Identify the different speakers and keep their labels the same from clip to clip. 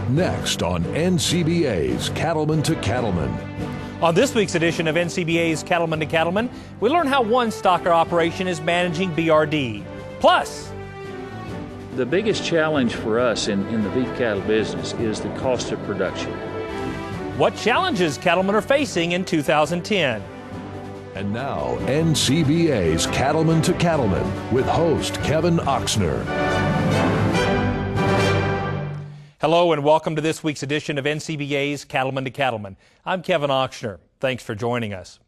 Speaker 1: Next on NCBA's Cattleman to Cattleman.
Speaker 2: On this week's edition of NCBA's Cattleman to Cattleman, we learn how one stocker operation is managing BRD. Plus,
Speaker 3: the biggest challenge for us in the beef cattle business is the cost of production.
Speaker 2: What challenges cattlemen are facing in 2010.
Speaker 1: And now, NCBA's Cattleman to Cattleman with host Kevin Oxner.
Speaker 2: Hello and welcome to this week's edition of NCBA's Cattleman to Cattleman. I'm Kevin Oxner. Thanks for joining us.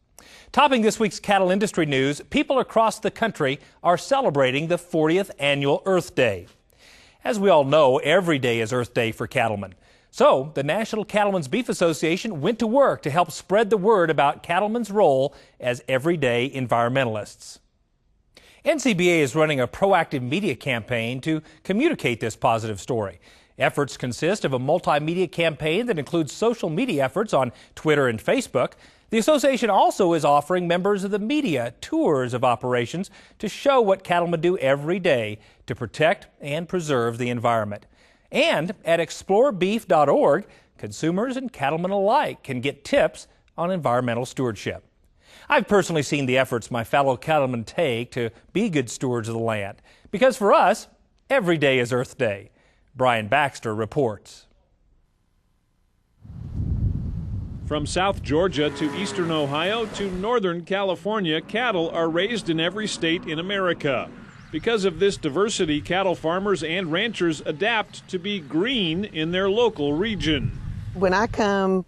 Speaker 2: Topping this week's cattle industry news, people across the country are celebrating the 40th annual Earth Day. As we all know, every day is Earth Day for cattlemen. So, the National Cattlemen's Beef Association went to work to help spread the word about cattlemen's role as everyday environmentalists. NCBA is running a proactive media campaign to communicate this positive story. Efforts consist of a multimedia campaign that includes social media efforts on Twitter and Facebook. The association also is offering members of the media tours of operations to show what cattlemen do every day to protect and preserve the environment. And at explorebeef.org, consumers and cattlemen alike can get tips on environmental stewardship. I've personally seen the efforts my fellow cattlemen take to be good stewards of the land, because for us, every day is Earth Day. Brian Baxter reports.
Speaker 4: From South Georgia to eastern Ohio to northern California, cattle are raised in every state in America. Because of this diversity, cattle farmers and ranchers adapt to be green in their local region.
Speaker 5: When I come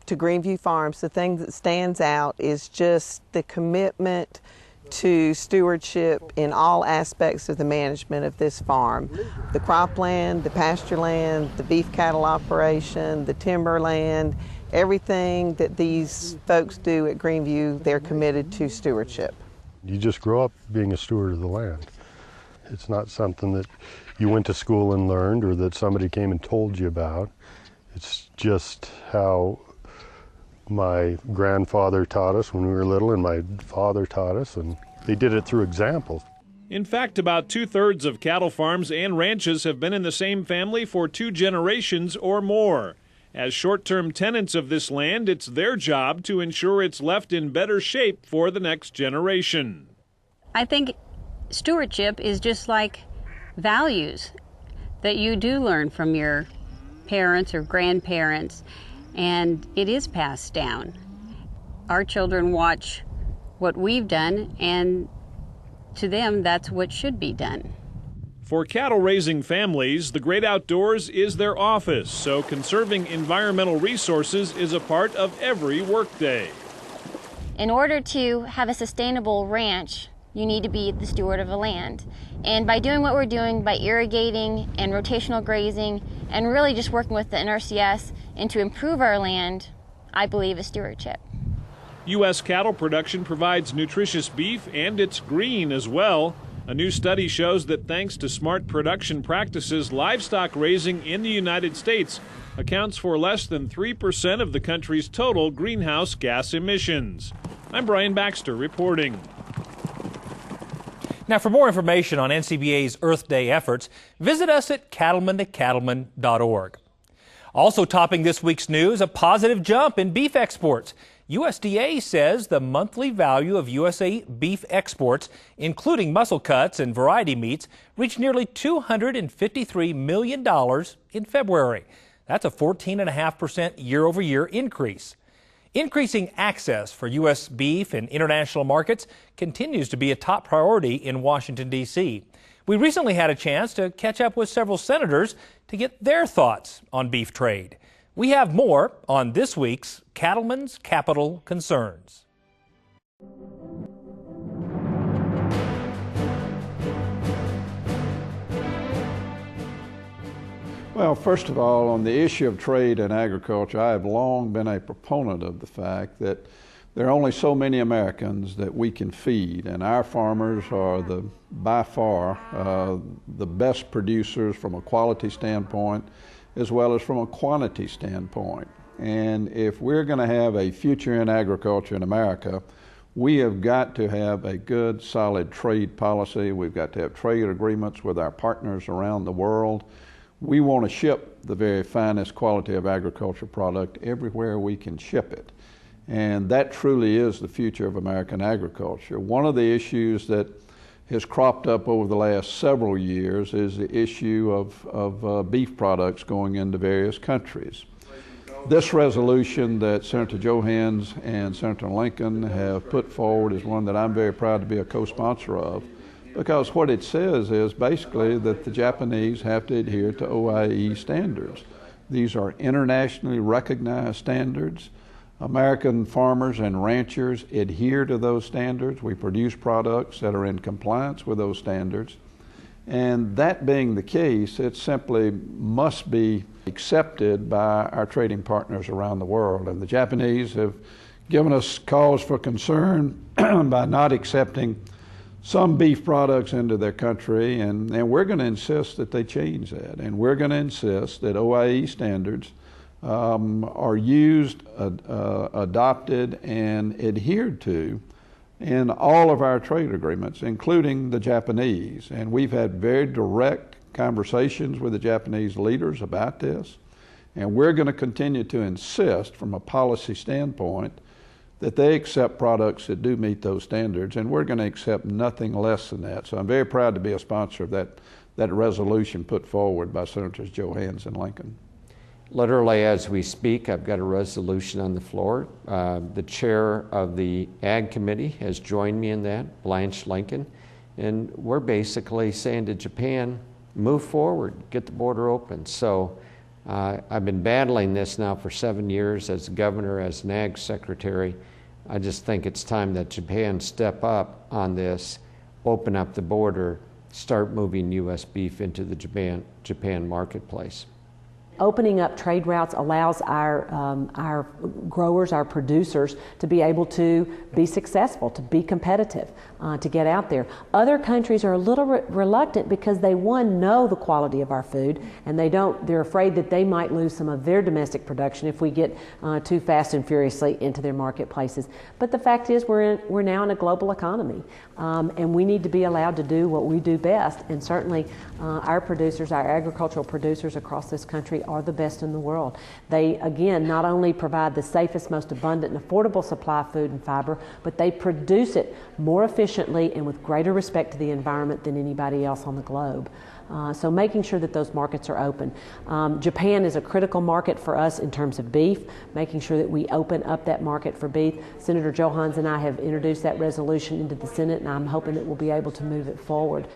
Speaker 5: to Greenview Farms, the thing that stands out is just the commitment to stewardship in all aspects of the management of this farm. The cropland, the pasture land, the beef cattle operation, the timber land, everything that these folks do at Greenview, they're committed to stewardship.
Speaker 6: You just grow up being a steward of the land. It's not something that you went to school and learned or that somebody came and told you about. It's just how my grandfather taught us when we were little and my father taught us, and they did it through example.
Speaker 4: In fact, about 2/3 of cattle farms and ranches have been in the same family for 2 generations or more. As short-term tenants of this land, it's their job to ensure it's left in better shape for the next generation.
Speaker 7: I think stewardship is just like values that you do learn from your parents or grandparents, and it is passed down. Our children watch what we've done, and to them, that's what should be done.
Speaker 4: For cattle-raising families, the great outdoors is their office, so conserving environmental resources is a part of every workday.
Speaker 8: In order to have a sustainable ranch, you need to be the steward of the land. And by doing what we're doing, by irrigating and rotational grazing, and really just working with the NRCS and to improve our land, I believe is stewardship.
Speaker 4: U.S. cattle production provides nutritious beef, and it's green as well. A new study shows that thanks to smart production practices, livestock raising in the United States accounts for less than 3% of the country's total greenhouse gas emissions. I'm Brian Baxter reporting.
Speaker 2: Now, for more information on NCBA's Earth Day efforts, visit us at cattlemantocattleman.org. Also topping this week's news, a positive jump in beef exports. USDA says the monthly value of USA beef exports, including muscle cuts and variety meats, reached nearly $253 million in February. That's a 14.5% year-over-year increase. Increasing access for U.S. beef in international markets continues to be a top priority in Washington, D.C. We recently had a chance to catch up with several senators to get their thoughts on beef trade. We have more on this week's Cattlemen's Capital Concerns.
Speaker 9: Well, first of all, on the issue of trade and agriculture, I have long been a proponent of the fact that there are only so many Americans that we can feed, and our farmers are by far the best producers from a quality standpoint as well as from a quantity standpoint. And if we're going to have a future in agriculture in America, we have got to have a good, solid trade policy. We've got to have trade agreements with our partners around the world. we want to ship the very finest quality of agricultural product everywhere we can ship it. And that truly is the future of American agriculture. One of the issues that has cropped up over the last several years is the issue of beef products going into various countries. This resolution that Senator Johans and Senator Lincoln have put forward is one that I'm very proud to be a co-sponsor of, because what it says is basically that the Japanese have to adhere to OIE standards. These are internationally recognized standards. American farmers and ranchers adhere to those standards. We produce products that are in compliance with those standards. And that being the case, it simply must be accepted by our trading partners around the world. And the Japanese have given us cause for concern by not accepting some beef products into their country, and we're going to insist that they change that. And we're going to insist that OIE standards are used, adopted, and adhered to in all of our trade agreements, including the Japanese. And we've had very direct conversations with the Japanese leaders about this, and we're going to continue to insist from a policy standpoint that they accept products that do meet those standards, and we're going to accept nothing less than that. So I'm very proud to be a sponsor of that resolution put forward by Senators Johans and Lincoln.
Speaker 10: Literally as we speak, I've got a resolution on the floor. The chair of the Ag Committee has joined me in that, Blanche Lincoln, and we're basically saying to Japan, move forward, get the border open. So I've been battling this now for 7 years as governor, as an Ag secretary. I just think it's time that Japan step up on this, open up the border, start moving U.S. beef into the Japan marketplace.
Speaker 11: Opening up trade routes allows our growers, our producers, to be able to be successful, to be competitive, to get out there. Other countries are a little reluctant because they, one, know the quality of our food, and they're afraid that they might lose some of their domestic production if we get too fast and furiously into their marketplaces. But the fact is we're now in a global economy, and we need to be allowed to do what we do best, and certainly our producers, our agricultural producers across this country are the best in the world. They, again, not only provide the safest, most abundant and affordable supply of food and fiber, but they produce it more efficiently and with greater respect to the environment than anybody else on the globe. So making sure that those markets are open. Japan is a critical market for us in terms of beef, making sure that we open up that market for beef. Senator Johans and I have introduced that resolution into the Senate, and I'm hoping that we'll be able to move it forward.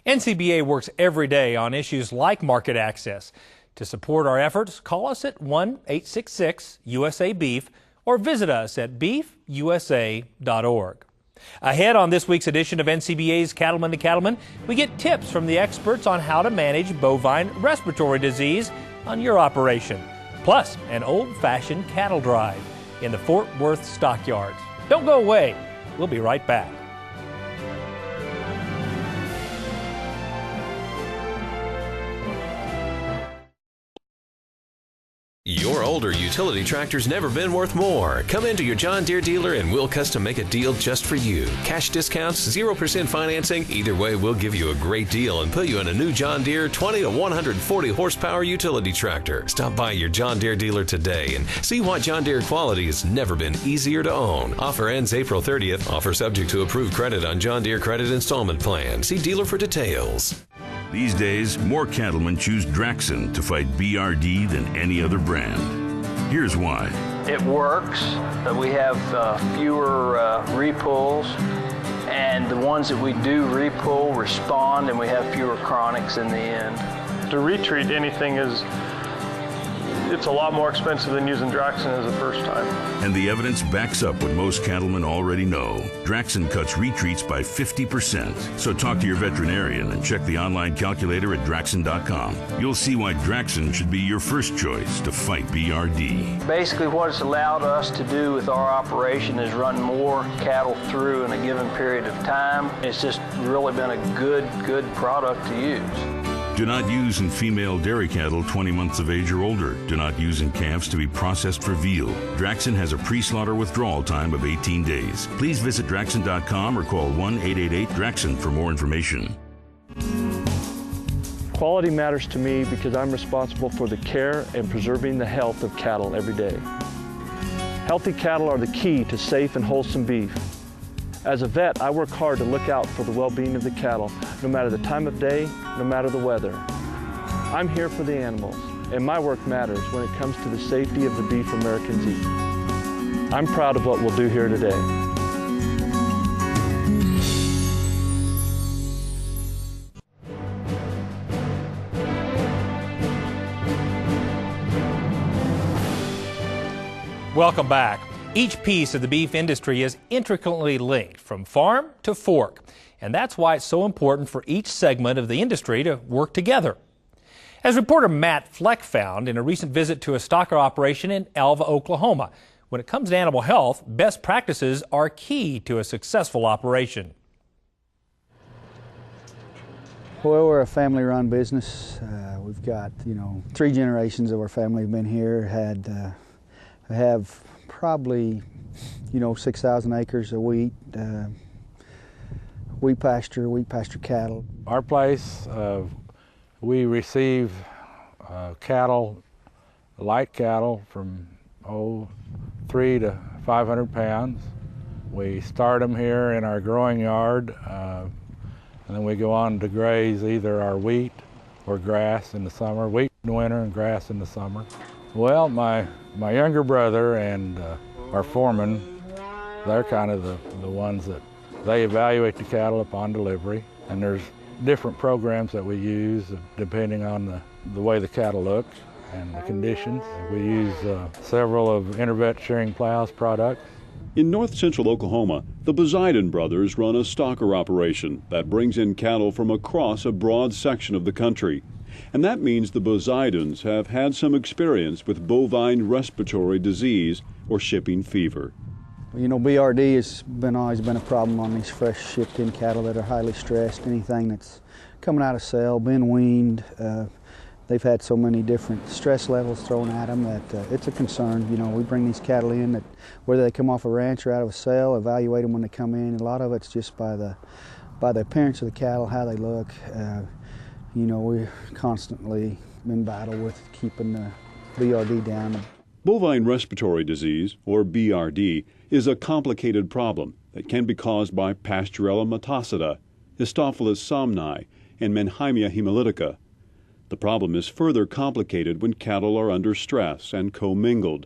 Speaker 2: NCBA works every day on issues like market access. To support our efforts, call us at 1-866-USA-BEEF or visit us at beefusa.org. Ahead on this week's edition of NCBA's Cattleman to Cattleman, we get tips from the experts on how to manage bovine respiratory disease on your operation. Plus, an old-fashioned cattle drive in the Fort Worth stockyards. Don't go away. We'll be right back.
Speaker 12: Your older utility tractor's never been worth more. Come into your John Deere dealer and we'll custom make a deal just for you. Cash discounts, 0% financing. Either way, we'll give you a great deal and put you in a new John Deere 20 to 140 horsepower utility tractor. Stop by your John Deere dealer today and see why John Deere quality has never been easier to own. Offer ends April 30th. Offer subject to approved credit on John Deere credit installment plan. See dealer for details.
Speaker 13: These days, more cattlemen choose Draxxin to fight BRD than any other brand. Here's why.
Speaker 14: It works. We have fewer repulls, and the ones that we do repull respond, and we have fewer chronics in the end.
Speaker 15: To retreat anything it's a lot more expensive than using Draxxin as a first time.
Speaker 13: And the evidence backs up what most cattlemen already know. Draxxin cuts retreats by 50%. So talk to your veterinarian and check the online calculator at Draxxin.com. You'll see why Draxxin should be your first choice to fight BRD.
Speaker 14: Basically what it's allowed us to do with our operation is run more cattle through in a given period of time. It's just really been a good product to use.
Speaker 13: Do not use in female dairy cattle 20 months of age or older. Do not use in calves to be processed for veal. Draxxin has a pre-slaughter withdrawal time of 18 days. Please visit Draxxin.com or call 1-888-DRAXXIN for more information.
Speaker 16: Quality matters to me because I'm responsible for the care and preserving the health of cattle every day. Healthy cattle are the key to safe and wholesome beef. As a vet, I work hard to look out for the well-being of the cattle, no matter the time of day, no matter the weather. I'm here for the animals, and my work matters when it comes to the safety of the beef Americans eat. I'm proud of what we'll do here today.
Speaker 2: Welcome back. Each piece of the beef industry is intricately linked from farm to fork, and that's why it's so important for each segment of the industry to work together. As reporter Matt Fleck found in a recent visit to a stocker operation in Alva, Oklahoma, when it comes to animal health, best practices are key to a successful operation.
Speaker 17: Well, we're a family-run business. We've got, 3 generations of our family have been here. Have probably, 6,000 acres of wheat pasture cattle.
Speaker 18: Our place, we receive cattle, light cattle from 3 to 500 pounds. We start them here in our growing yard, and then we go on to graze either our wheat or grass in the summer, wheat in the winter and grass in the summer. Well, my younger brother and our foreman, they're kind of the ones that they evaluate the cattle upon delivery, and there's different programs that we use depending on the way the cattle look and the conditions. We use several of Intervet Shearing Plows products.
Speaker 19: In north central Oklahoma, the Poseidon brothers run a stocker operation that brings in cattle from across a broad section of the country. And that means the Poseidons have had some experience with bovine respiratory disease or shipping fever.
Speaker 17: BRD has always been a problem on these fresh shipped in cattle that are highly stressed. Anything that's coming out of cell, been weaned, they've had so many different stress levels thrown at them that it's a concern. We bring these cattle in that whether they come off a ranch or out of a cell, evaluate them when they come in. A lot of it's just by the appearance of the cattle, how they look. We're constantly in battle with keeping the BRD down.
Speaker 19: Bovine respiratory disease, or BRD, is a complicated problem that can be caused by Pasteurella matacida, Histophilus somni, and Mannheimia hemolytica. The problem is further complicated when cattle are under stress and commingled,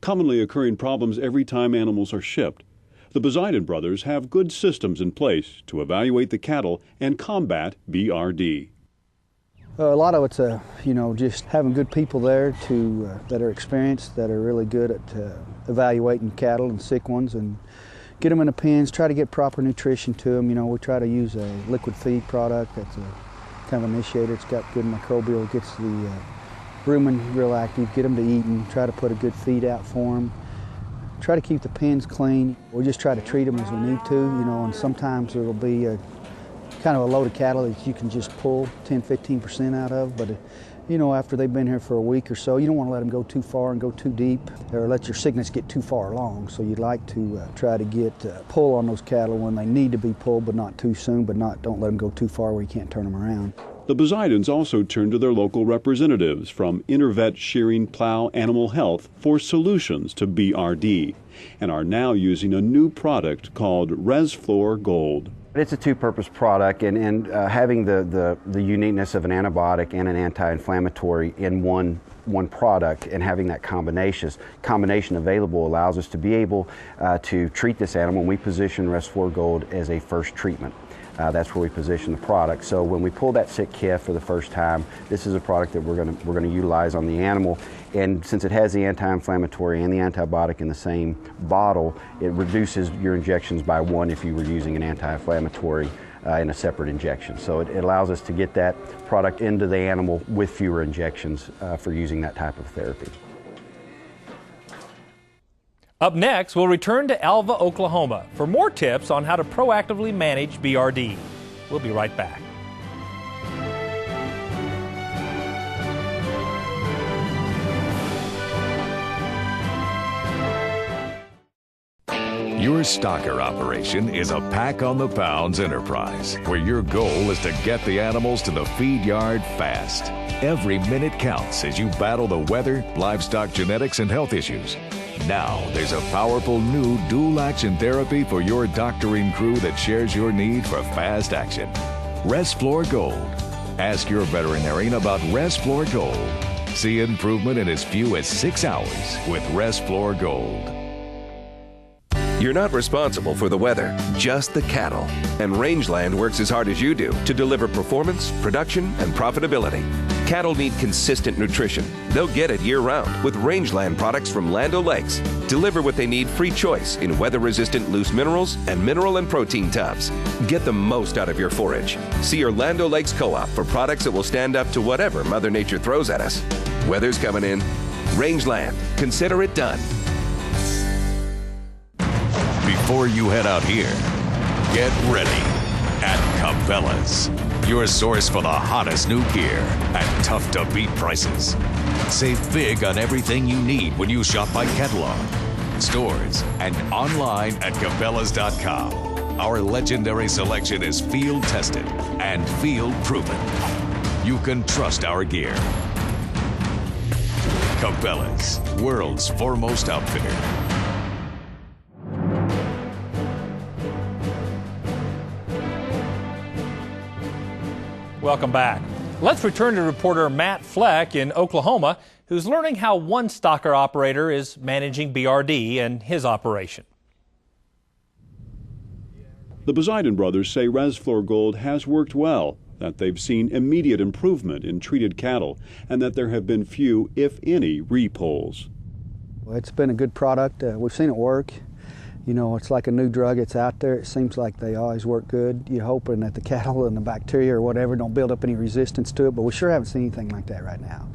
Speaker 19: commonly occurring problems every time animals are shipped. The Poseidon brothers have good systems in place to evaluate the cattle and combat BRD.
Speaker 17: A lot of it's, just having good people there that are experienced, that are really good at evaluating cattle and sick ones, and get them in the pens, try to get proper nutrition to them. We try to use a liquid feed product that's a kind of initiator. It's got good microbial, gets the rumen real active, get them to eating, try to put a good feed out for them. Try to keep the pens clean. We just try to treat them as we need to, and sometimes it'll be kind of a load of cattle that you can just pull 10-15% out of, but after they've been here for a week or so, you don't want to let them go too far and go too deep or let your sickness get too far along. So you'd like to try to get pull on those cattle when they need to be pulled, but not too soon, but don't let them go too far where you can't turn them around.
Speaker 19: The Poseidons also turn to their local representatives from Intervet Shearing Plow Animal Health for solutions to BRD, and are now using a new product called ResFlor Gold.
Speaker 20: It's a two-purpose product, and having the uniqueness of an antibiotic and an anti-inflammatory in one product, and having that combination available allows us to be able to treat this animal. We position ResFlor Gold as a first treatment. That's where we position the product. So when we pull that sick calf for the first time, this is a product that we're going to utilize on the animal. And since it has the anti-inflammatory and the antibiotic in the same bottle, it reduces your injections by 1 if you were using an anti-inflammatory in a separate injection. So it allows us to get that product into the animal with fewer injections for using that type of therapy.
Speaker 2: Up next, we'll return to Alva, Oklahoma for more tips on how to proactively manage BRD. We'll be right back.
Speaker 1: You're Your stocker operation is a pack on the pounds enterprise where your goal is to get the animals to the feed yard fast. Every minute counts as you battle the weather, livestock genetics, and health issues. Now there's a powerful new dual action therapy for your doctoring crew that shares your need for fast action. Resflor Gold. Ask your veterinarian about Resflor Gold. See improvement in as few as 6 hours with Resflor Gold.
Speaker 21: You're not responsible for the weather, just the cattle. And Rangeland works as hard as you do to deliver performance, production, and profitability. Cattle need consistent nutrition. They'll get it year-round with Rangeland products from Land O'Lakes. Deliver what they need free choice in weather-resistant loose minerals and mineral and protein tubs. Get the most out of your forage. See your Land O'Lakes Co-op for products that will stand up to whatever Mother Nature throws at us. Weather's coming in. Rangeland. Consider it done.
Speaker 1: Before you head out here, get ready at Cabela's, your source for the hottest new gear at tough-to-beat prices. Save big on everything you need when you shop by catalog, stores, and online at Cabela's.com. Our legendary selection is field-tested and field-proven. You can trust our gear. Cabela's, world's foremost outfitter.
Speaker 2: Welcome back. Let's return to reporter Matt Fleck in Oklahoma, who's learning how one stocker operator is managing BRD and his operation.
Speaker 19: The Poseidon brothers say Resflor Gold has worked well, that they've seen immediate improvement in treated cattle, and that there have been few, if any, repolls.
Speaker 17: Well, it's been a good product. We've seen it work. You know, it's like a new drug. It's out there. It seems like they always work good. You're hoping that the cattle and the bacteria or whatever don't build up any resistance to it, but we sure haven't seen anything like that right now.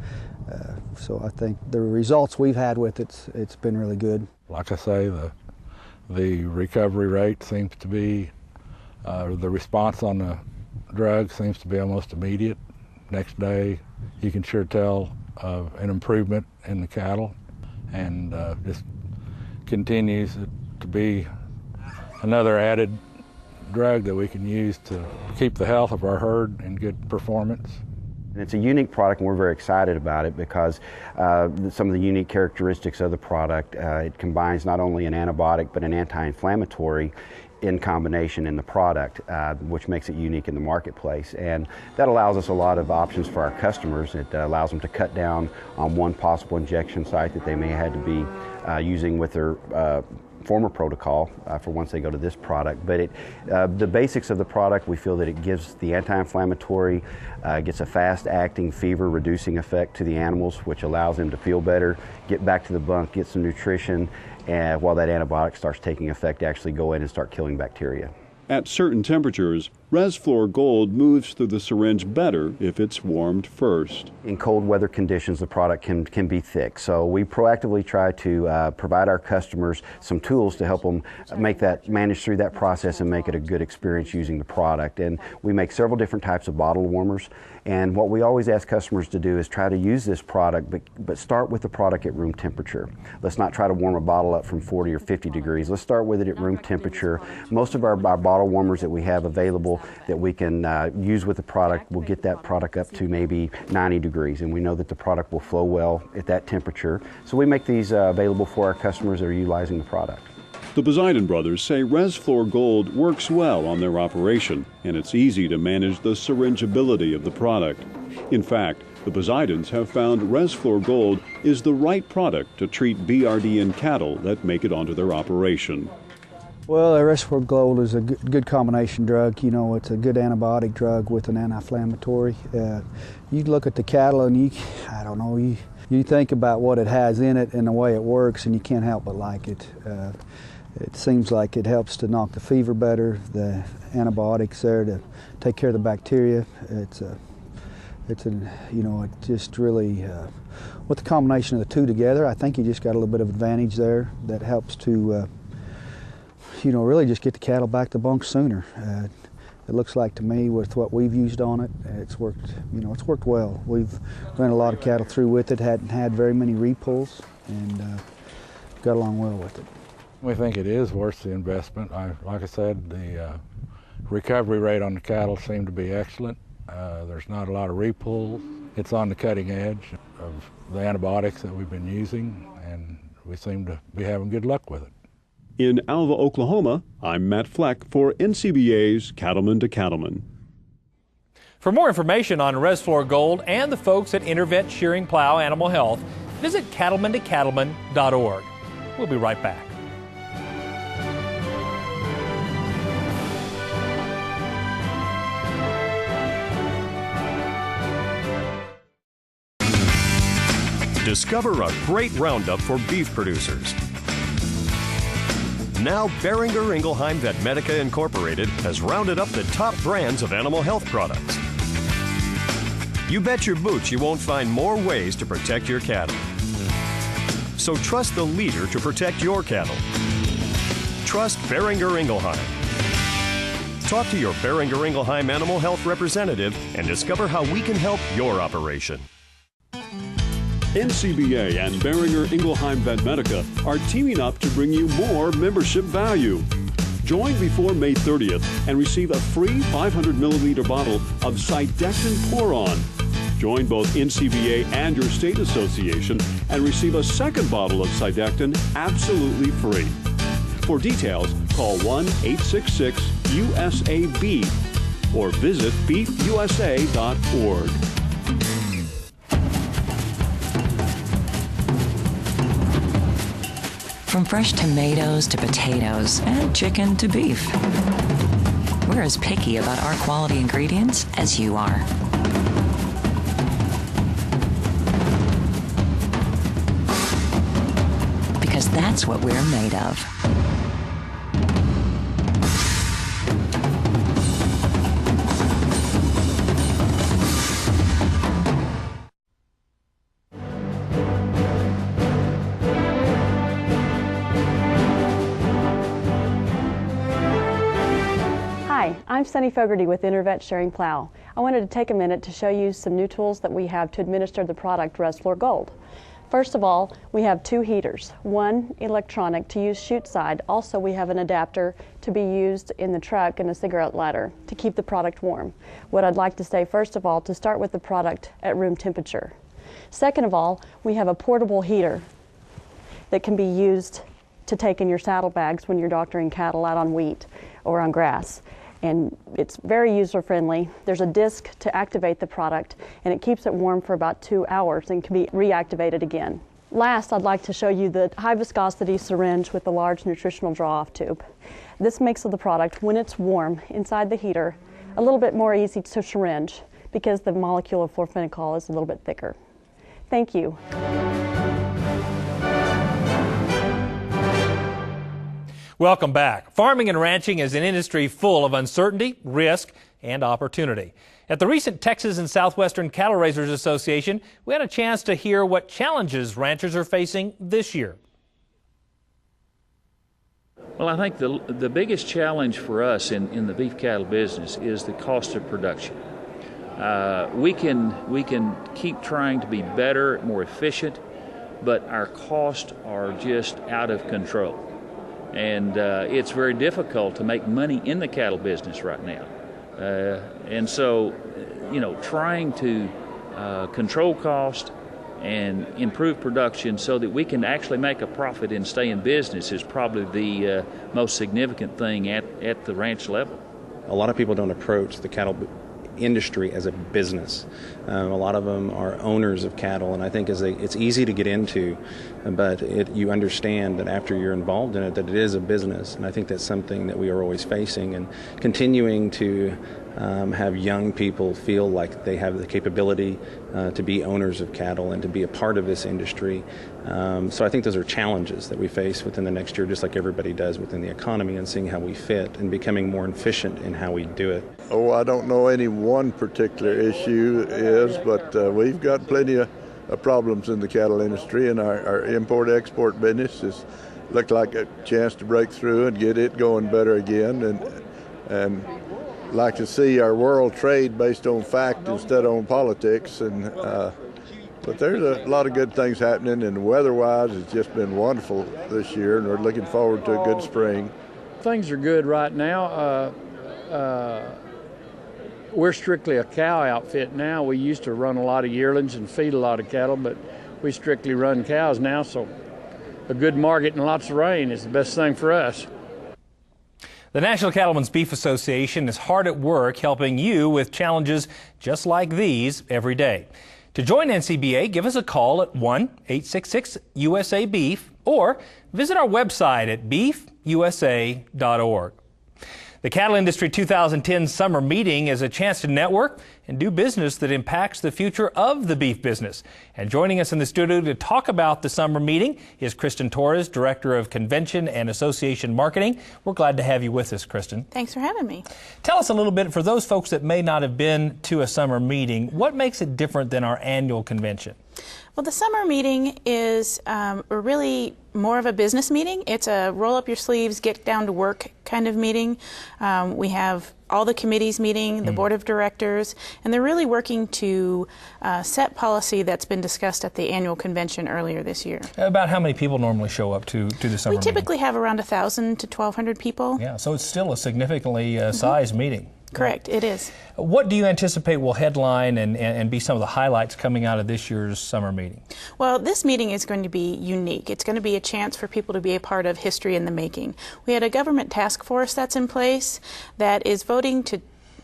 Speaker 17: So I think the results we've had with it's been really good.
Speaker 18: Like I say, the recovery rate seems to be, the response on the drug seems to be almost immediate. Next day, you can sure tell an improvement in the cattle, and just continues to be another added drug that we can use to keep the health of our herd in good performance.
Speaker 20: And it's a unique product, and we're very excited about it because some of the unique characteristics of the product, it combines not only an antibiotic but an anti-inflammatory in combination in the product, which makes it unique in the marketplace. And that allows us a lot of options for our customers. It allows them to cut down on one possible injection site that they may have had to be using with their former protocol for once they go to this product. But the basics of the product, we feel that it gives the anti-inflammatory, gets a fast-acting fever-reducing effect to the animals, which allows them to feel better, get back to the bunk, get some nutrition, and while that antibiotic starts taking effect, actually go in and start killing bacteria.
Speaker 19: At certain temperatures, Resflor Gold moves through the syringe better if it's warmed first.
Speaker 20: In cold weather conditions, the product can be thick. So we proactively try to provide our customers some tools to help them manage through that process and make it a good experience using the product. And we make several different types of bottle warmers. And what we always ask customers to do is try to use this product, but start with the product at room temperature. Let's not try to warm a bottle up from 40 or 50 degrees. Let's start with it at room temperature. Most of our bottle warmers that we have available that we can use with the product will get that product up to maybe 90 degrees, and we know that the product will flow well at that temperature. So we make these available for our customers that are utilizing the product.
Speaker 19: The Poseidon brothers say Resflor Gold works well on their operation, and it's easy to manage the syringeability of the product. In fact, the Poseidons have found Resflor Gold is the right product to treat BRD in cattle that make it onto their operation.
Speaker 17: Well, Resflor Gold is a good combination drug. You know, it's a good antibiotic drug with an anti-inflammatory. You look at the cattle and you think about what it has in it and the way it works, and you can't help but like it. It seems like it helps to knock the fever better. The antibiotics there to take care of the bacteria. It just really, with the combination of the two together, I think you just got a little bit of advantage there that helps to, really just get the cattle back to bunk sooner. It looks like to me, with what we've used on it, it's worked. It's worked well. We've run a lot of cattle through with it. Hadn't had very many repulls, and got along well with it.
Speaker 18: We think it is worth the investment. Like I said, the recovery rate on the cattle seemed to be excellent. There's not a lot of repulls. It's on the cutting edge of the antibiotics that we've been using, and we seem to be having good luck with it.
Speaker 19: In Alva, Oklahoma, I'm Matt Fleck for NCBA's Cattleman to Cattleman.
Speaker 2: For more information on Resflor Gold and the folks at Intervet Shearing Plow Animal Health, visit cattlemantocattleman.org. We'll be right back.
Speaker 3: Discover a great roundup for beef producers. Now, Boehringer Ingelheim Vetmedica Incorporated has rounded up the top brands of animal health products. You bet your boots you won't find more ways to protect your cattle. So trust the leader to protect your cattle. Trust Boehringer Ingelheim. Talk to your Boehringer Ingelheim animal health representative and discover how we can help your operation.
Speaker 19: NCBA and Boehringer Ingelheim Vetmedica are teaming up to bring you more membership value. Join before May 30th and receive a free 500 milliliter bottle of Cydectin Pour-On. Join both NCBA and your state association and receive a second bottle of Cydectin absolutely free. For details, call 1-866-USA-BEEF or visit beefusa.org.
Speaker 22: From fresh tomatoes to potatoes and chicken to beef, we're as picky about our quality ingredients as you are. Because that's what we're made of.
Speaker 23: Hi, I'm Sunny Fogarty with Intervet Shearing Plow. I wanted to take a minute to show you some new tools that we have to administer the product Resflor Gold. First of all, we have two heaters, one electronic to use chute side. Also, we have an adapter to be used in the truck and a cigarette lighter to keep the product warm. What I'd like to say, first of all, to start with the product at room temperature. Second of all, we have a portable heater that can be used to take in your saddlebags when you're doctoring cattle out on wheat or on grass. And it's very user-friendly. There's a disc to activate the product, and it keeps it warm for about 2 hours and can be reactivated again. Last, I'd like to show you the high-viscosity syringe with the large nutritional draw-off tube. This makes the product, when it's warm inside the heater, a little bit more easy to syringe because the molecule of florfenicol is a little bit thicker. Thank you.
Speaker 2: Welcome back. Farming and ranching is an industry full of uncertainty, risk, and opportunity. At the recent Texas and Southwestern Cattle Raisers Association, we had a chance to hear what challenges ranchers are facing this year.
Speaker 24: Well, I think the biggest challenge for us in the beef cattle business is the cost of production. We can keep trying to be better, more efficient, but our costs are just out of control. And it's very difficult to make money in the cattle business right now. And so, trying to control cost and improve production so that we can actually make a profit and stay in business is probably the most significant thing at the ranch level.
Speaker 25: A lot of people don't approach the cattle industry as a business. A lot of them are owners of cattle, and I think it's easy to get into, but you understand that after you're involved in it, that it is a business, and I think that's something that we are always facing, and continuing to have young people feel like they have the capability to be owners of cattle and to be a part of this industry. So I think those are challenges that we face within the next year, just like everybody does within the economy, and seeing how we fit and becoming more efficient in how we do it.
Speaker 26: Oh, I don't know any one particular issue is, but we've got plenty of problems in the cattle industry, and our import-export business has looked like a chance to break through and get it going better again, and like to see our world trade based on fact instead of on politics, and But there's a lot of good things happening, and weather-wise, it's just been wonderful this year, and we're looking forward to a good spring.
Speaker 4: Things are good right now. We're strictly a cow outfit now. We used to run a lot of yearlings and feed a lot of cattle, but we strictly run cows now, so a good market and lots of rain is the best thing for us.
Speaker 2: The National Cattlemen's Beef Association is hard at work helping you with challenges just like these every day. To join NCBA, give us a call at 1-866-USA-BEEF or visit our website at beefusa.org. The Cattle Industry 2010 Summer Meeting is a chance to network and do business that impacts the future of the beef business. And joining us in the studio to talk about the summer meeting is Kristen Torres, Director of Convention and Association Marketing. We're glad to have you with us, Kristen.
Speaker 5: Thanks for having me.
Speaker 2: Tell us a little bit, for those folks that may not have been to a summer meeting, what makes it different than our annual convention?
Speaker 5: Well, the summer meeting is really more of a business meeting. It's a roll up your sleeves, get down to work kind of meeting. We have all the committees meeting, the board of directors, and they're really working to set policy that's been discussed at the annual convention earlier this year.
Speaker 2: About how many people normally show up to the summer meeting?
Speaker 5: We typically have around 1,000 to 1,200 people.
Speaker 2: Yeah, so it's still a significantly sized meeting.
Speaker 5: Correct, it is.
Speaker 2: What do you anticipate will headline and be some of the highlights coming out of this year's summer meeting?
Speaker 5: Well, this meeting is going to be unique. It's going to be a chance for people to be a part of history in the making. We had a government task force that's in place that is voting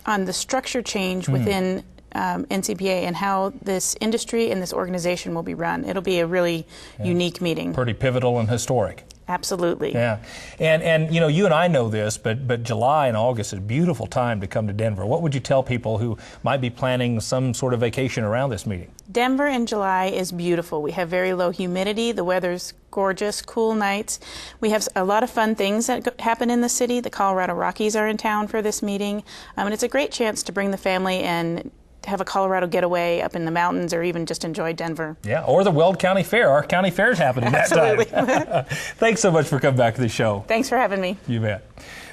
Speaker 5: on the structure change within NCBA and how this industry and this organization will be run. It'll be a really unique meeting.
Speaker 2: Pretty pivotal and historic.
Speaker 5: Absolutely.
Speaker 2: Yeah. And you know, you and I know this, but July and August is a beautiful time to come to Denver. What would you tell people who might be planning some sort of vacation around this meeting?
Speaker 5: Denver in July is beautiful. We have very low humidity. The weather's gorgeous, cool nights. We have a lot of fun things that happen in the city. The Colorado Rockies are in town for this meeting. And it's a great chance to bring the family and have a Colorado getaway up in the mountains, or even just enjoy Denver.
Speaker 2: Yeah, or the Weld County Fair. Our county fair is happening that time. Thanks so much for coming back to the show.
Speaker 5: Thanks for having me.
Speaker 2: You bet.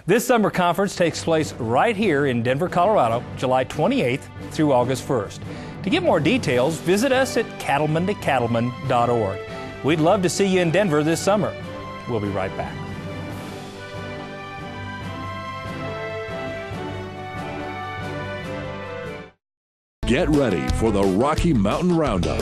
Speaker 2: This summer conference takes place right here in Denver, Colorado, July 28th through August 1st. To get more details, visit us at cattlemantocattleman.org. We'd love to see you in Denver this summer. We'll be right back.
Speaker 1: Get ready for the Rocky Mountain Roundup.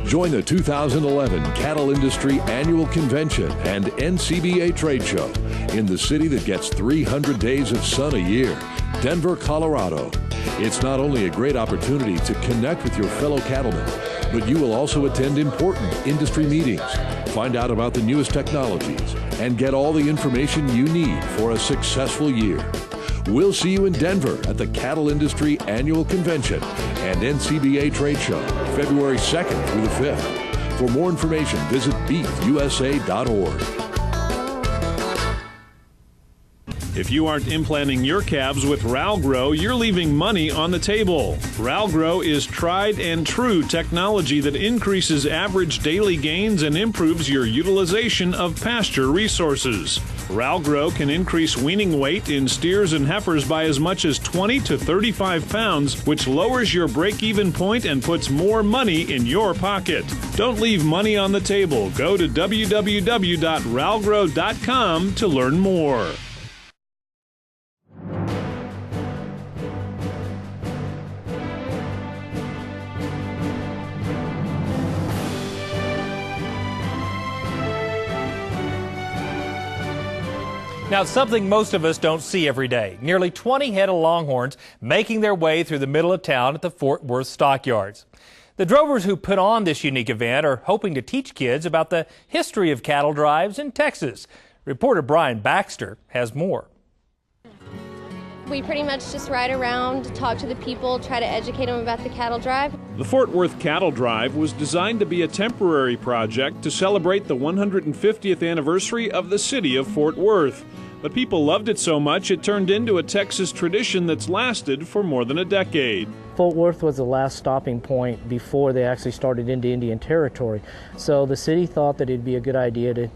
Speaker 1: Join the 2011 Cattle Industry Annual Convention and NCBA Trade Show in the city that gets 300 days of sun a year, Denver, Colorado. It's not only a great opportunity to connect with your fellow cattlemen, but you will also attend important industry meetings, find out about the newest technologies, and get all the information you need for a successful year. We'll see you in Denver at the Cattle Industry Annual Convention and NCBA Trade Show, February 2nd through the 5th. For more information, visit beefusa.org.
Speaker 6: If you aren't implanting your calves with Ralgrow, you're leaving money on the table. Ralgrow is tried and true technology that increases average daily gains and improves your utilization of pasture resources. Ralgrow can increase weaning weight in steers and heifers by as much as 20 to 35 pounds, which lowers your break-even point and puts more money in your pocket. Don't leave money on the table. Go to www.ralgrow.com to learn more.
Speaker 2: Now, it's something most of us don't see every day. Nearly 20 head of longhorns making their way through the middle of town at the Fort Worth stockyards. The drovers who put on this unique event are hoping to teach kids about the history of cattle drives in Texas. Reporter Brian Baxter has more.
Speaker 7: We pretty much just ride around, talk to the people, try to educate them about the cattle drive.
Speaker 6: The Fort Worth Cattle Drive was designed to be a temporary project to celebrate the 150th anniversary of the city of Fort Worth. But people loved it so much it turned into a Texas tradition that's lasted for more than a decade.
Speaker 8: Fort Worth was the last stopping point before they actually started into Indian Territory. So the city thought that it'd be a good idea to,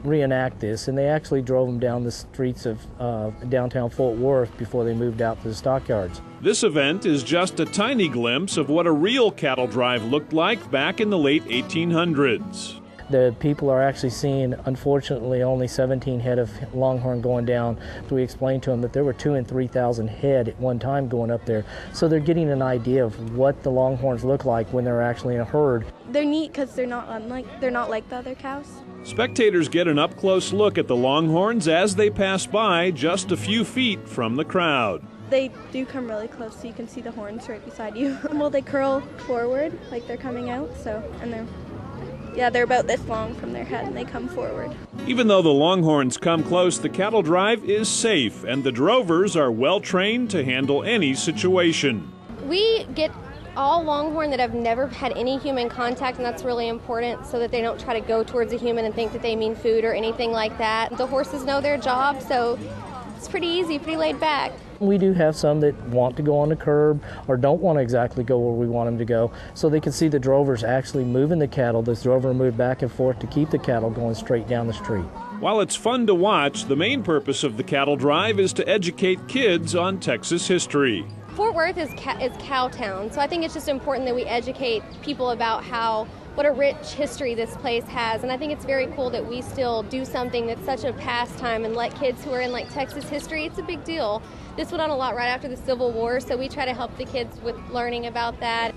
Speaker 8: reenact this, and they actually drove them down the streets of downtown Fort Worth before they moved out to the stockyards.
Speaker 6: This event is just a tiny glimpse of what a real cattle drive looked like back in the late 1800s.
Speaker 8: The people are actually seeing, unfortunately, only 17 head of longhorn going down. We explained to them that there were 2,000 and 3,000 head at one time going up there. So they're getting an idea of what the longhorns look like when they're actually in a herd.
Speaker 9: They're neat because they're not like the other cows.
Speaker 6: Spectators get an up-close look at the longhorns as they pass by just a few feet from the crowd.
Speaker 9: They do come really close so you can see the horns right beside you. Well, they curl forward like they're coming out, and they're about this long from their head and they come forward.
Speaker 6: Even though the longhorns come close, the cattle drive is safe and the drovers are well trained to handle any situation.
Speaker 7: We get all longhorn that have never had any human contact, and that's really important so that they don't try to go towards a human and think that they mean food or anything like that. The horses know their job, so it's pretty easy, pretty laid back.
Speaker 8: We do have some that want to go on the curb or don't want to exactly go where we want them to go, so they can see the drovers actually moving the cattle. This drover moved back and forth to keep the cattle going straight down the street.
Speaker 6: While it's fun to watch, the main purpose of the cattle drive is to educate kids on Texas history.
Speaker 7: Fort Worth is cow town, so I think it's just important that we educate people about what a rich history this place has, and I think it's very cool that we still do something that's such a pastime and let kids who are in Texas history, it's a big deal. This went on a lot right after the Civil War, so we try to help the kids with learning about that.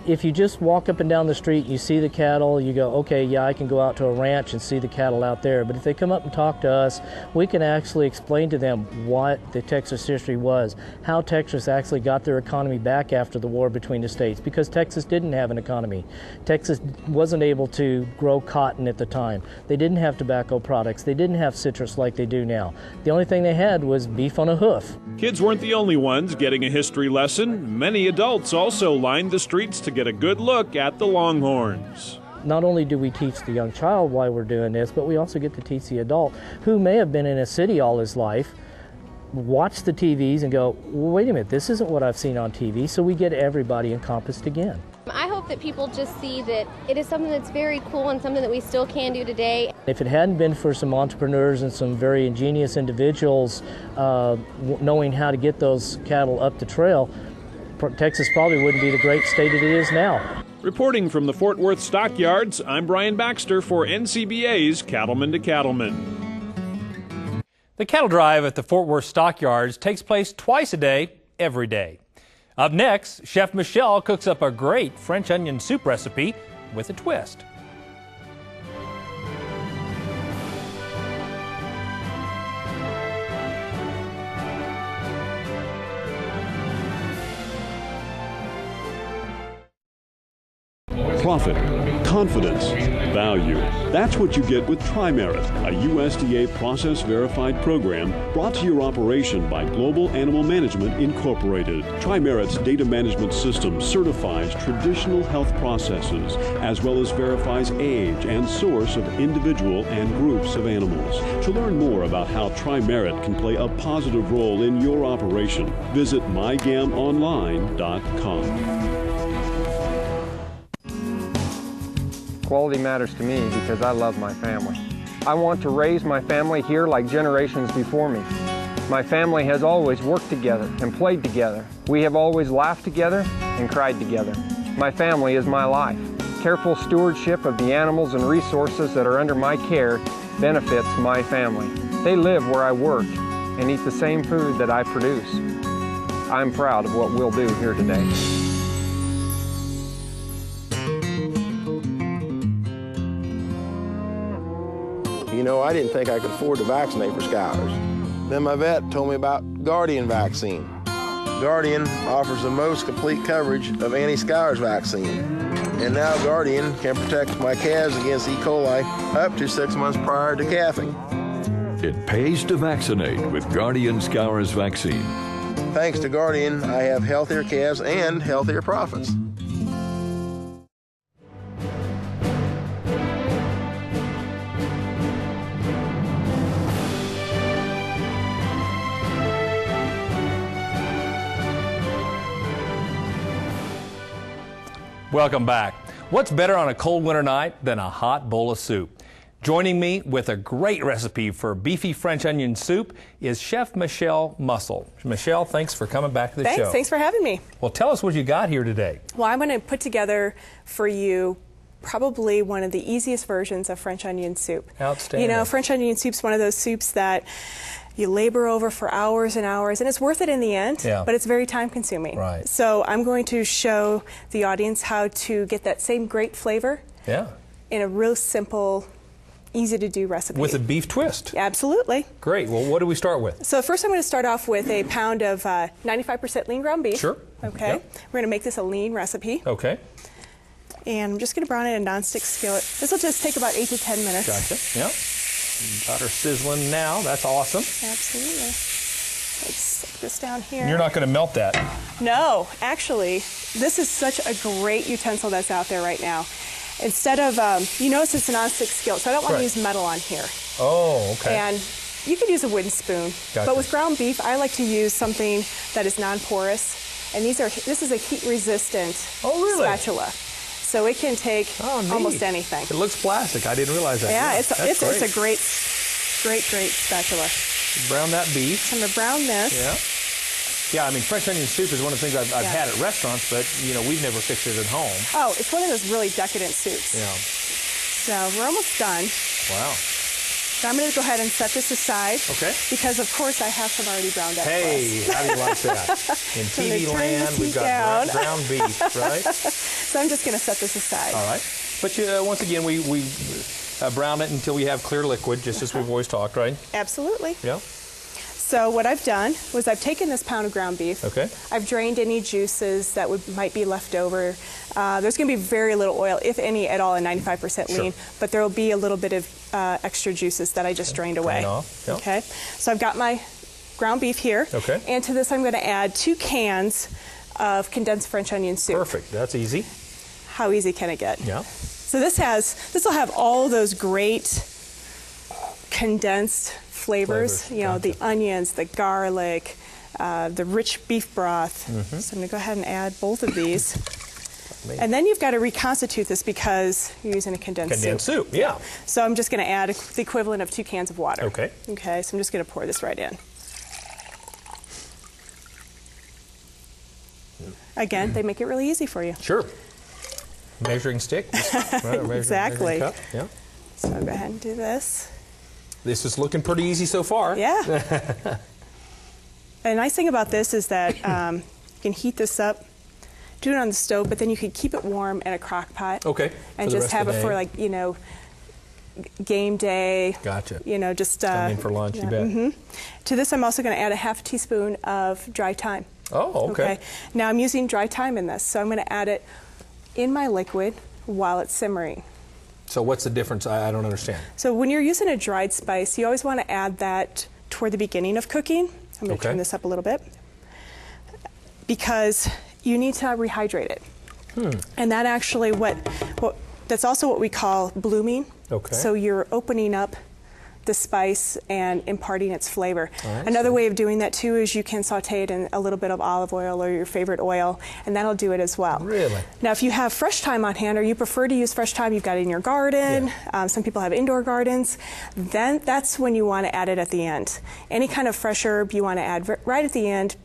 Speaker 8: If you just walk up and down the street, you see the cattle, you go, okay, yeah, I can go out to a ranch and see the cattle out there. But if they come up and talk to us, we can actually explain to them what the Texas history was, how Texas actually got their economy back after the war between the states, because Texas didn't have an economy. Texas wasn't able to grow cotton at the time. They didn't have tobacco products. They didn't have citrus like they do now. The only thing they had was beef on a hoof.
Speaker 6: Kids weren't the only ones getting a history lesson. Many adults also lined the streets to get a good look at the longhorns.
Speaker 8: Not only do we teach the young child why we're doing this, but we also get to teach the adult who may have been in a city all his life, watch the TVs and go, well, wait a minute, this isn't what I've seen on TV, so we get everybody encompassed again.
Speaker 7: I hope that people just see that it is something that's very cool and something that we still can do today.
Speaker 8: If it hadn't been for some entrepreneurs and some very ingenious individuals knowing how to get those cattle up the trail, Texas probably wouldn't be the great state it is now.
Speaker 6: Reporting from the Fort Worth stockyards, I'm Brian Baxter for NCBA's Cattleman to Cattleman.
Speaker 2: The cattle drive at the Fort Worth stockyards takes place twice a day, every day. Up next, Chef Michelle cooks up a great French onion soup recipe with a twist.
Speaker 19: Profit, confidence, value. That's what you get with Tri-Merit, a USDA process-verified program brought to your operation by Global Animal Management Incorporated. Tri-Merit's data management system certifies traditional health processes as well as verifies age and source of individual and groups of animals. To learn more about how Tri-Merit can play a positive role in your operation, visit mygamonline.com.
Speaker 10: Quality matters to me because I love my family. I want to raise my family here like generations before me. My family has always worked together and played together. We have always laughed together and cried together. My family is my life. Careful stewardship of the animals and resources that are under my care benefits my family. They live where I work and eat the same food that I produce. I'm proud of what we'll do here today.
Speaker 11: You know, I didn't think I could afford to vaccinate for scours. Then my vet told me about Guardian vaccine. Guardian offers the most complete coverage of anti-scours vaccine. And now Guardian can protect my calves against E. coli up to 6 months prior to calving.
Speaker 1: It pays to vaccinate with Guardian Scours vaccine.
Speaker 11: Thanks to Guardian, I have healthier calves and healthier profits.
Speaker 2: Welcome back. What's better on a cold winter night than a hot bowl of soup? Joining me with a great recipe for beefy French onion soup is Chef Michelle Mussel. Michelle, thanks for coming back to the show.
Speaker 12: Thanks for having me.
Speaker 2: Well, tell us what you got here today.
Speaker 12: Well, I'm going to put together for you probably one of the easiest versions of French onion soup.
Speaker 2: Outstanding.
Speaker 12: You know, French onion soup's one of those soups that you labor over for hours and hours, and it's worth it in the end, but it's very time consuming.
Speaker 2: Right.
Speaker 12: So I'm going to show the audience how to get that same great flavor in a real simple, easy to do recipe.
Speaker 2: With a beef twist.
Speaker 12: Absolutely.
Speaker 2: Great. Well, what do we start with?
Speaker 12: So first I'm going to start off with a pound of 95% lean ground beef.
Speaker 2: Sure.
Speaker 12: Okay.
Speaker 2: Yep.
Speaker 12: We're going to make this a lean recipe.
Speaker 2: Okay.
Speaker 12: And I'm just going to brown it in a nonstick skillet. This will just take about 8 to 10 minutes.
Speaker 2: Gotcha. Yep. Got her sizzling now. That's awesome.
Speaker 12: Absolutely. Let's stick this down here.
Speaker 2: You're not going to melt that.
Speaker 12: No, actually, this is such a great utensil that's out there right now. Instead of, you notice it's a nonstick skillet, so I don't want to use metal on here.
Speaker 2: Oh, okay.
Speaker 12: And you could use a wooden spoon.
Speaker 2: Gotcha.
Speaker 12: But with ground beef, I like to use something that is non-porous. And this is a heat-resistant spatula. So it can take almost anything.
Speaker 2: It looks plastic. I didn't realize that.
Speaker 12: Yeah, it's a great spatula.
Speaker 2: Brown that beef.
Speaker 12: I'm going to brown this.
Speaker 2: Yeah, I mean, French onion soup is one of the things I've had at restaurants, but, you know, we've never fixed it at home.
Speaker 12: Oh, it's one of those really decadent soups.
Speaker 2: Yeah.
Speaker 12: So we're almost done.
Speaker 2: Wow.
Speaker 12: So I'm going to go ahead and set this aside.
Speaker 2: Okay.
Speaker 12: Because, of course, I have some already browned eggs.
Speaker 2: Hey, how do you like that? In TV land, we've got ground beef, right?
Speaker 12: So I'm just going to set this aside.
Speaker 2: All right. But once again, we brown it until we have clear liquid, just as we've always talked, right?
Speaker 12: Absolutely.
Speaker 2: Yeah.
Speaker 12: So what I've done was I've taken this pound of ground beef.
Speaker 2: Okay.
Speaker 12: I've drained any juices that might be left over. There's going to be very little oil, if any at all, in 95% lean, but there will be a little bit of extra juices that I just drained away.
Speaker 2: Off. Yep.
Speaker 12: Okay. So I've got my ground beef here.
Speaker 2: Okay.
Speaker 12: And to this I'm going to add 2 cans of condensed French onion soup.
Speaker 2: Perfect. That's easy.
Speaker 12: How easy can it get?
Speaker 2: Yeah.
Speaker 12: So this will have all those great condensed flavors, you know, the onions, the garlic, the rich beef broth. So I'm going to go ahead and add both of these. And then you've got to reconstitute this because you're using a condensed
Speaker 2: soup. Yeah.
Speaker 12: So I'm just going to add the equivalent of 2 cans of water.
Speaker 2: Okay.
Speaker 12: Okay, so I'm just going to pour this right in. Again, they make it really easy for you.
Speaker 2: Sure. Measuring stick.
Speaker 12: Exactly.
Speaker 2: Measuring cup. Yeah.
Speaker 12: So I'll go ahead and do this.
Speaker 2: This is looking pretty easy so far.
Speaker 12: Yeah. The nice thing about this is that you can heat this up, do it on the stove, but then you can keep it warm in a crock pot.
Speaker 2: Okay.
Speaker 12: And just have it for, like, you know, game day.
Speaker 2: Gotcha.
Speaker 12: You know, just
Speaker 2: come in for lunch, you bet.
Speaker 12: To this, I'm also going to add a ½ teaspoon of dry thyme.
Speaker 2: Oh, okay.
Speaker 12: Now I'm using dry thyme in this, so I'm going to add it in my liquid while it's simmering.
Speaker 2: So what's the difference? I don't understand.
Speaker 12: So when you're using a dried spice, you always want to add that toward the beginning of cooking. I'm going to turn this up a little bit because you need to rehydrate it. And that actually that's also what we call blooming.
Speaker 2: Okay.
Speaker 12: So you're opening up the spice and imparting its flavor. Another way of doing that too is you can saute it in a little bit of olive oil or your favorite oil, and that'll do it as well.
Speaker 2: Really?
Speaker 12: Now, if you have fresh thyme on hand, or you prefer to use fresh thyme, you've got it in your garden. Some people have indoor gardens. Then that's when you want to add it at the end. Any kind of fresh herb you want to add right at the end.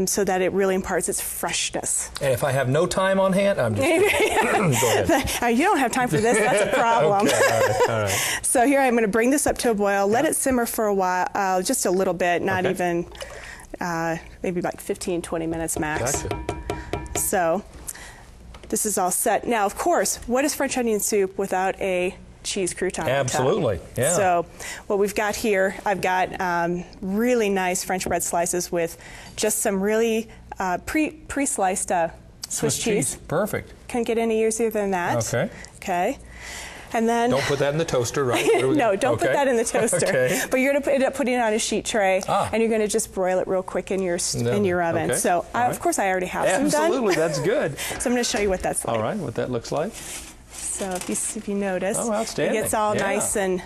Speaker 12: So that it really imparts its freshness.
Speaker 2: And if I have no time on hand, I'm just go ahead.
Speaker 12: You don't have time for this, that's a problem.
Speaker 2: Okay. All right.
Speaker 12: So here I'm going to bring this up to a boil, let it simmer for a while, just a little bit, not even, maybe like 15, 20 minutes max.
Speaker 2: Gotcha.
Speaker 12: So this is all set. Now, of course, what is French onion soup without a cheese crouton?
Speaker 2: Absolutely, yeah.
Speaker 12: So what we've got here, I've got really nice French bread slices with just some really pre-sliced Swiss cheese.
Speaker 2: Perfect.
Speaker 12: Couldn't get any easier than that.
Speaker 2: Okay.
Speaker 12: Okay. And then
Speaker 2: don't put that in the toaster, right?
Speaker 12: No, don't put that in the toaster.
Speaker 2: Okay.
Speaker 12: But you're going to end up putting it on a sheet tray, and you're going to just broil it real quick in your oven.
Speaker 2: Okay.
Speaker 12: So of course I already have some done.
Speaker 2: Absolutely, that's good.
Speaker 12: So I'm going to show you what that's like.
Speaker 2: All right, what that looks like.
Speaker 12: So if you notice,
Speaker 2: outstanding.
Speaker 12: It gets all nice and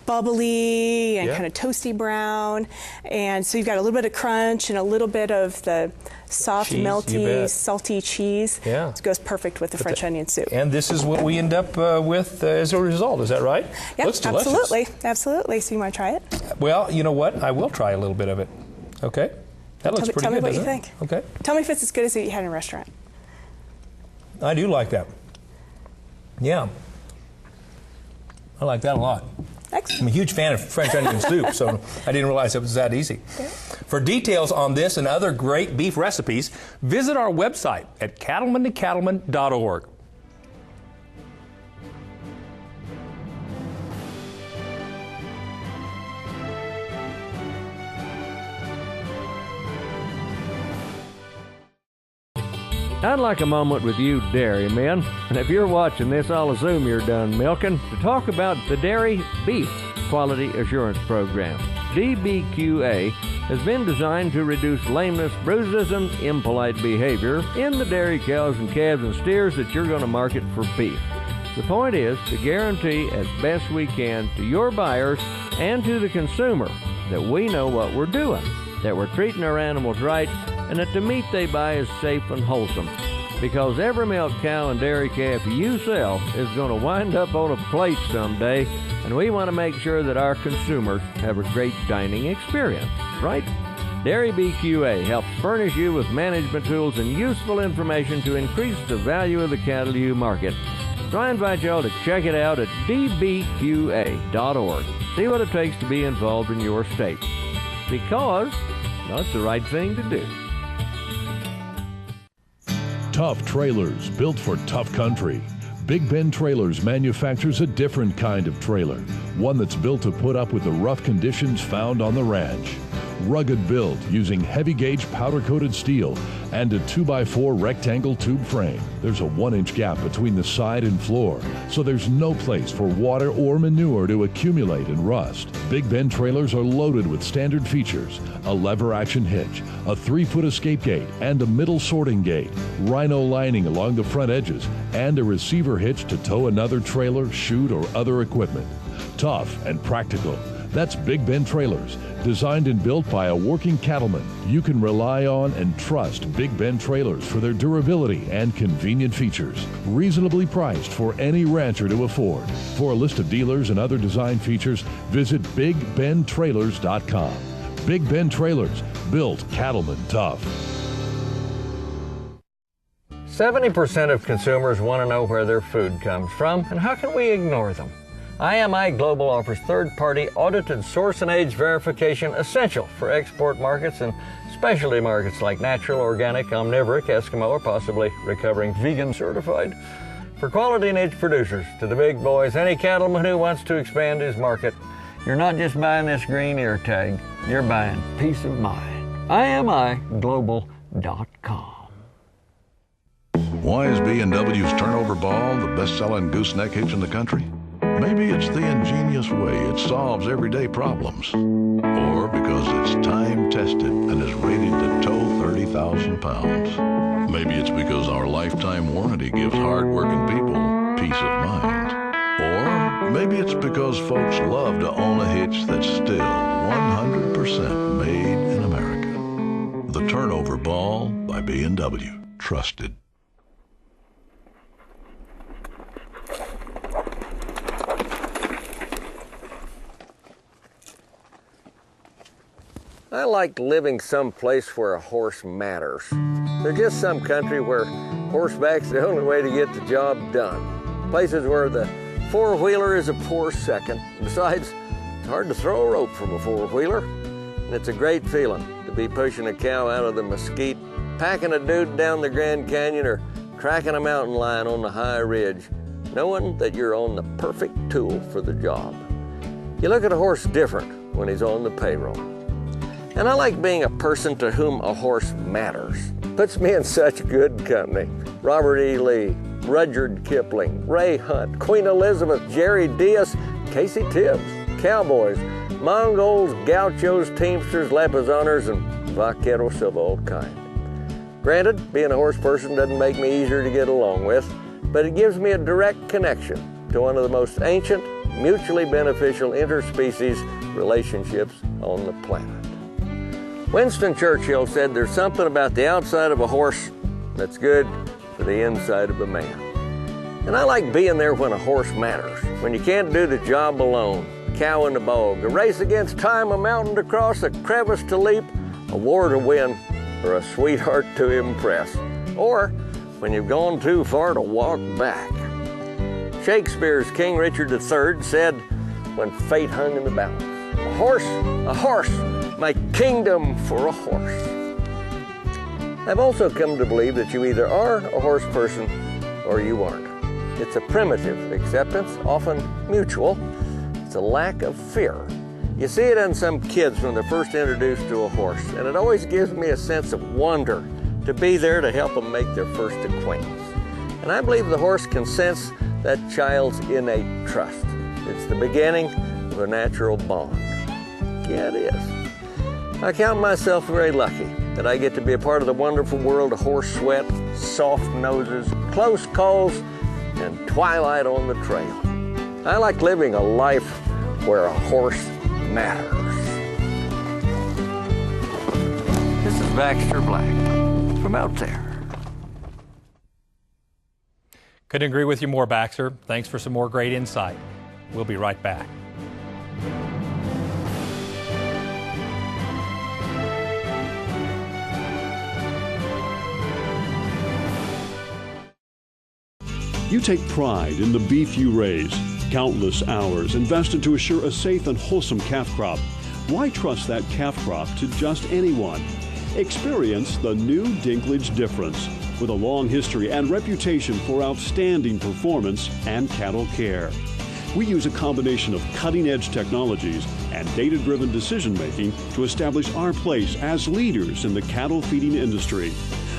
Speaker 12: bubbly and kind of toasty brown, and so you've got a little bit of crunch and a little bit of the soft,
Speaker 2: Cheese,
Speaker 12: melty, salty cheese.
Speaker 2: Yeah.
Speaker 12: It goes perfect with the French onion soup.
Speaker 2: And this is what we end up with as a result. Is that right?
Speaker 12: Yeah,
Speaker 2: Looks delicious.
Speaker 12: absolutely. Absolutely. So you want to try it?
Speaker 2: Well, you know what? I will try a little bit of it. Okay. That looks pretty
Speaker 12: good. Tell me what you
Speaker 2: doesn't it?
Speaker 12: think.
Speaker 2: Okay.
Speaker 12: Tell me if it's as good as you had in a restaurant.
Speaker 2: I do like that. Yeah. I like that a lot.
Speaker 12: Excellent.
Speaker 2: I'm a huge fan of French onion soup, so I didn't realize it was that easy.
Speaker 12: Yeah.
Speaker 2: For details on this and other great beef recipes, visit our website at cattlemantocattleman.org.
Speaker 13: I'd like a moment with you dairymen, and if you're watching this, I'll assume you're done milking, to talk about the Dairy Beef Quality Assurance Program. DBQA has been designed to reduce lameness, bruises, and impolite behavior in the dairy cows and calves and steers that you're going to market for beef. The point is to guarantee as best we can to your buyers and to the consumer that we know what we're doing, that we're treating our animals right, and that the meat they buy is safe and wholesome. Because every milk cow and dairy calf you sell is going to wind up on a plate someday, and we want to make sure that our consumers have a great dining experience, right? Dairy BQA helps furnish you with management tools and useful information to increase the value of the cattle you market. So I invite y'all to check it out at dbqa.org. See what it takes to be involved in your state. Because that's the right thing to do.
Speaker 14: Tough trailers built for tough country. Big Ben Trailers manufactures a different kind of trailer, one that's built to put up with the rough conditions found on the ranch. Rugged build using heavy gauge powder coated steel and a 2x4 rectangle tube frame. There's a 1-inch gap between the side and floor, so there's no place for water or manure to accumulate and rust. Big Ben trailers are loaded with standard features: a lever action hitch, a 3-foot escape gate and a middle sorting gate, rhino lining along the front edges, and a receiver hitch to tow another trailer, chute, or other equipment. Tough and practical. That's Big Ben Trailers, designed and built by a working cattleman. You can rely on and trust Big Ben Trailers for their durability and convenient features. Reasonably priced for any rancher to afford. For a list of dealers and other design features, visit BigBenTrailers.com. Big Ben Trailers, built cattlemen tough.
Speaker 13: 70% of consumers want to know where their food comes from, and how can we ignore them? IMI Global offers third-party audited source and age verification essential for export markets and specialty markets like natural, organic, omnivoric, Eskimo, or possibly recovering vegan certified. For quality and age producers, to the big boys, any cattleman who wants to expand his market, you're not just buying this green ear tag, you're buying peace of mind. IMIGlobal.com.
Speaker 15: Why is B&W's turnover ball the best-selling gooseneck hitch in the country? Maybe it's the ingenious way it solves everyday problems. Or because it's time-tested and is rated to tow 30,000 pounds. Maybe it's because our lifetime warranty gives hard-working people peace of mind. Or maybe it's because folks love to own a hitch that's still 100% made in America. The Turnover Ball by B&W. Trusted.
Speaker 13: I like living someplace where a horse matters. There's just some country where horseback's the only way to get the job done. Places where the four-wheeler is a poor second. Besides, it's hard to throw a rope from a four-wheeler. And it's a great feeling to be pushing a cow out of the mesquite, packing a dude down the Grand Canyon, or tracking a mountain lion on the high ridge, knowing that you're on the perfect tool for the job. You look at a horse different when he's on the payroll. And I like being a person to whom a horse matters. Puts me in such good company. Robert E. Lee, Rudyard Kipling, Ray Hunt, Queen Elizabeth, Jerry Diaz, Casey Tibbs, cowboys, Mongols, gauchos, teamsters, Lapazoners, and vaqueros of all kind. Granted, being a horse person doesn't make me easier to get along with, but it gives me a direct connection to one of the most ancient, mutually beneficial interspecies relationships on the planet. Winston Churchill said there's something about the outside of a horse that's good for the inside of a man. And I like being there when a horse matters, when you can't do the job alone. A cow in the bog, a race against time, a mountain to cross, a crevice to leap, a war to win, or a sweetheart to impress. Or when you've gone too far to walk back. Shakespeare's King Richard III said, when fate hung in the balance, a horse, my kingdom for a horse. I've also come to believe that you either are a horse person or you aren't. It's a primitive acceptance, often mutual. It's a lack of fear. You see it in some kids when they're first introduced to a horse, and it always gives me a sense of wonder to be there to help them make their first acquaintance. And I believe the horse can sense that child's innate trust. It's the beginning of a natural bond. Yeah, it is. I count myself very lucky that I get to be a part of the wonderful world of horse sweat, soft noses, close calls, and twilight on the trail. I like living a life where a horse matters. This is Baxter Black from out there.
Speaker 2: Couldn't agree with you more, Baxter. Thanks for some more great insight. We'll be right back.
Speaker 19: You take pride in the beef you raise. Countless hours invested to assure a safe and wholesome calf crop. Why trust that calf crop to just anyone? Experience the new Dinklage difference with a long history and reputation for outstanding performance and cattle care. We use a combination of cutting-edge technologies and data-driven decision-making to establish our place as leaders in the cattle feeding industry.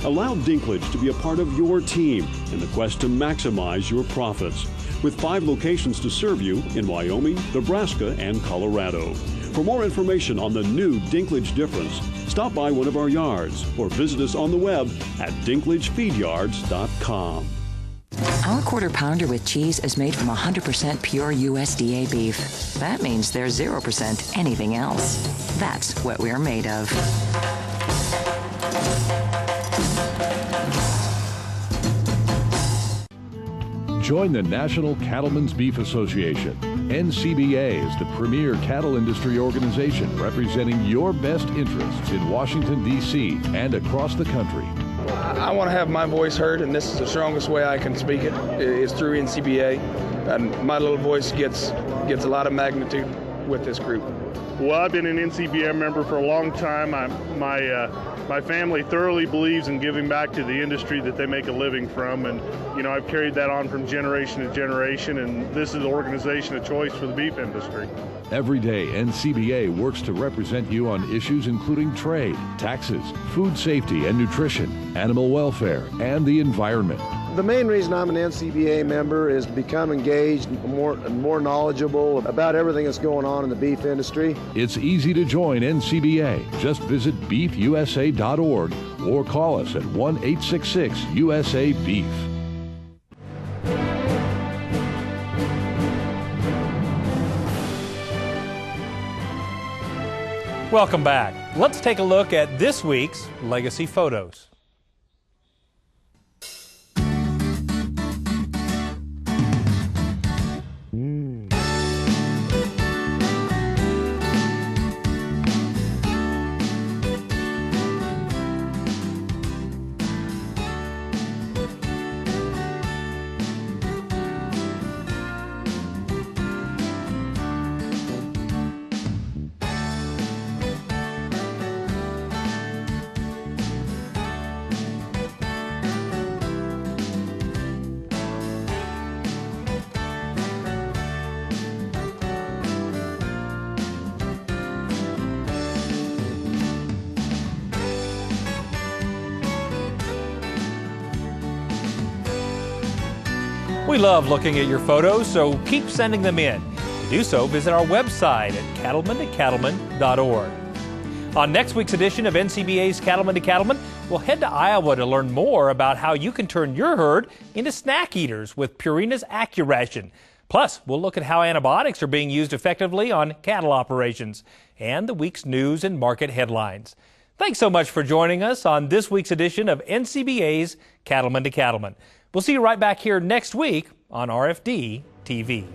Speaker 19: Allow Dinklage to be a part of your team in the quest to maximize your profits. With 5 locations to serve you in Wyoming, Nebraska, and Colorado. For more information on the new Dinklage difference, stop by one of our yards or visit us on the web at dinklagefeedyards.com.
Speaker 22: Our quarter pounder with cheese is made from 100% pure USDA beef. That means there's 0% anything else. That's what we're made of.
Speaker 14: Join the National Cattlemen's Beef Association. NCBA is the premier cattle industry organization representing your best interests in Washington, D.C. and across the country.
Speaker 3: I want to have my voice heard, and this is the strongest way I can speak it, is through NCBA. And my little voice gets a lot of magnitude with this group.
Speaker 16: Well, I've been an NCBA member for a long time. My family thoroughly believes in giving back to the industry that they make a living from, and I've carried that on from generation to generation, and this is the organization of choice for the beef industry.
Speaker 14: Every day, NCBA works to represent you on issues including trade, taxes, food safety and nutrition, animal welfare, and the environment.
Speaker 17: The main reason I'm an NCBA member is to become engaged and more knowledgeable about everything that's going on in the beef industry.
Speaker 14: It's easy to join NCBA. Just visit beefusa.org or call us at 1-866-USA-BEEF.
Speaker 2: Welcome back. Let's take a look at this week's Legacy Photos. We love looking at your photos, so keep sending them in. To do so, visit our website at cattleman2cattleman.org. On next week's edition of NCBA's Cattleman to Cattleman, we'll head to Iowa to learn more about how you can turn your herd into snack eaters with Purina's AccuRation. Plus, we'll look at how antibiotics are being used effectively on cattle operations and the week's news and market headlines. Thanks so much for joining us on this week's edition of NCBA's Cattleman to Cattleman. We'll see you right back here next week on RFD TV.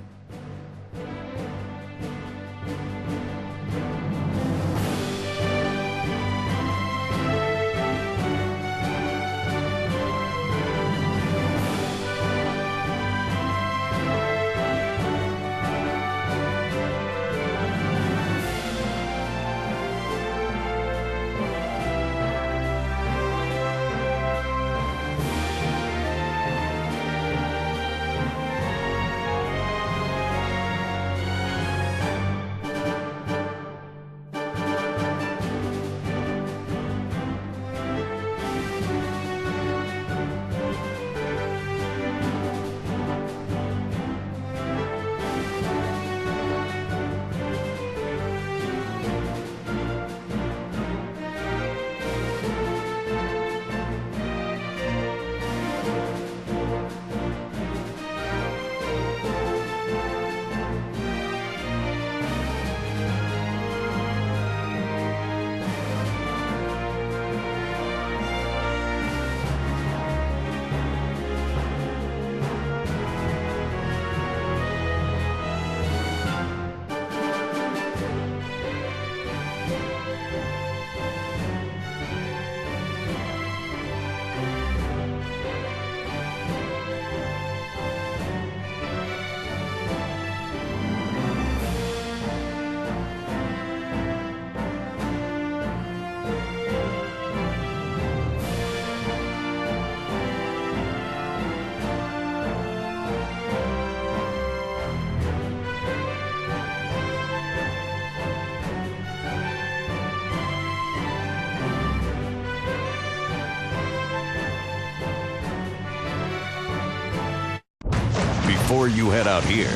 Speaker 1: Before you head out here,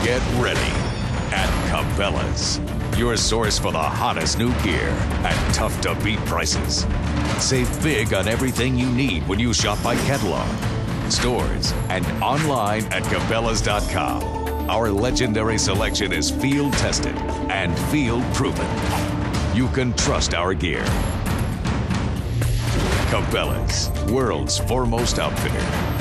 Speaker 1: get ready at Cabela's, your source for the hottest new gear at tough-to-beat prices. Save big on everything you need when you shop by catalog, stores, and online at Cabela's.com. Our legendary selection is field-tested and field-proven. You can trust our gear. Cabela's, world's foremost outfitter.